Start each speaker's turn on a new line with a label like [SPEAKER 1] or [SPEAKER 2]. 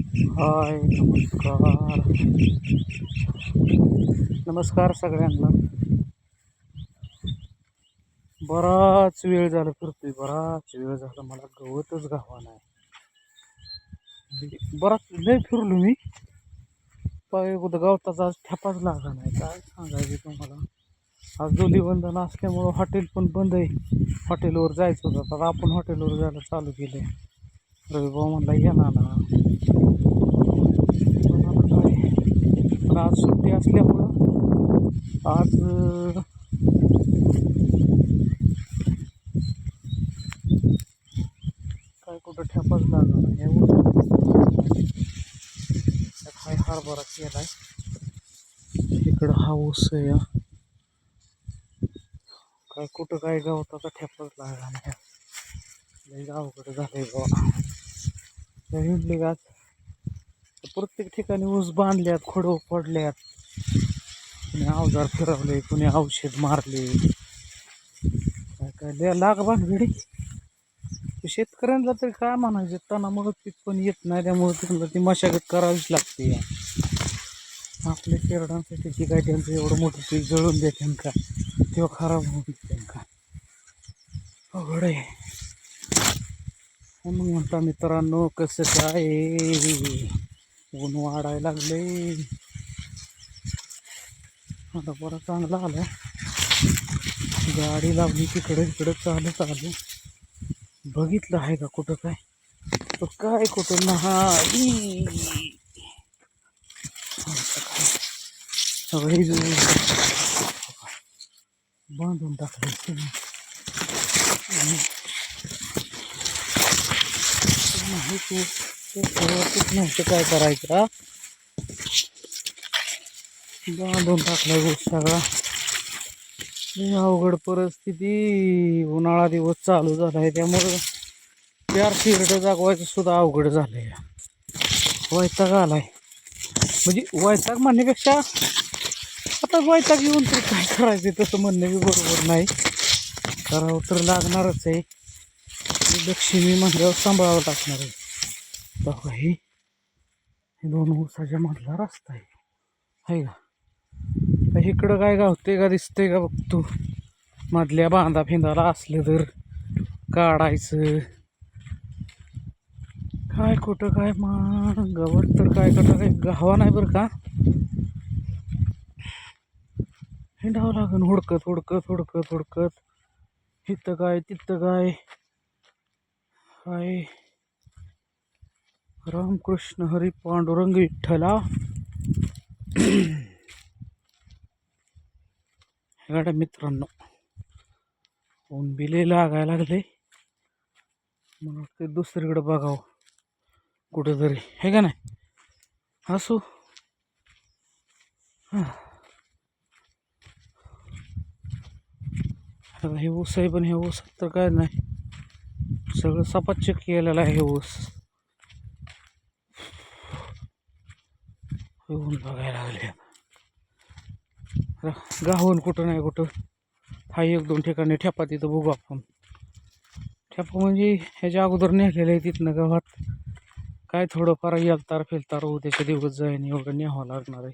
[SPEAKER 1] हाय, नमस्कार. नमस्कार सगळ्यांना. बराच वेळ झाला फिरतोय, बराच वेळ झाला मला गवतच गावा नाही. बराच लय फिरलो मी, पाय कुठं गवताचा आज ठेपाच लागला नाही. काय सांगायचं तुम्हाला. आज धुलीवंदन असल्यामुळं हॉटेल पण बंद आहे. हॉटेलवर जायचं होतं, आता आपण हॉटेलवर जायला चालू केले. रविभाऊ म्हणला येणार ना, पण आज सुट्टी असल्यामुळं आज काय कुठं ठेपाच लागला नाही. काय हरभरा केलाय, इकडं हा ऊस आहे. काय कुठं काय गवताचा ठेपाच लागला नाही. लय अवघड झालंय बाबा. हिंडले आज प्रत्येक ठिकाणी ऊस बांधल्यात, खोडं पडल्यात, कुणी अवजार फिरवले, कुणी औषध मारले. काय काय लाग भानगडी. शेतकऱ्यांना तरी काय म्हणायचं, तणामुळं पीक पण येत नाही, त्यामुळे त्यांना ती मशागत करावीच लागते. आपल्या शेरडांसाठी ती काय त्यांचं एवढं मोठं पीक जळून देते का, तेव्हा खराब होऊन देते का. अवघड आहे. म्हणून म्हणता मित्रांनो, कसं काय ऊन वाढायला लागले. आता बरं चांगला आला, गाडी लावली तिकडे इकडं चालत आलो. बघितलं आहे का कुठं काय, तर काय कुठं नाही. बांधून टाकले नव्हतं काय करायचं. बांधून टाकलाय ऊस सगळा. अवघड परिस्थिती. उन्हाळा दिवस चालू झाला आहे, त्यामुळं 4 शिरड जागवायचं सुद्धा अवघड झालंय. वैताग आलाय. म्हणजे वैताग म्हणण्यापेक्षा आता वैताग येऊन तर काय करायचं, तसं म्हणणं बी बरोबर नाही. करावं तर लागणारच आहे. लक्ष्मी म्हणल्यावर सांभाळावं लागणार आहे. बघा हे 2 ऊसाच्या मधला रस्ता आहे का. इकडं काय गावते का, दिसतंय का बघतो. मधल्या बांधा फिंदाला असलं तर काढायचं. काय कुठं काय मग गवत तर काय कुठं काय गावा नाही बरं का. हिंडावं लागन हुडकत हुडकत हुडकत हुडकत. इथं काय तिथं काय. काय रामकृष्ण हरी पांडुरंग विठ्ठला. गाड्या मित्रांनो, ऊन बिले लागायला लागले. मला ते दुसरीकडे बघावं कुठेतरी, हे का नाही. असो, हे ऊस आहे, पण हे ऊस तर काय नाही, सगळं सपाट केलेलं आहे. हे ऊस ऊन बघायला लागले. गावून कुठं नाही कुठं हा 1-2 ठिकाणी ठेपा. तिथं बघू आपण. ठेपा म्हणजे ह्याच्या अगोदर नेलेलं आहे तिथनं गावात. काय थोडंफार येलतार फिलतार उद्याच्या दिवस जाईन एवढं न्यावं लागणार आहे.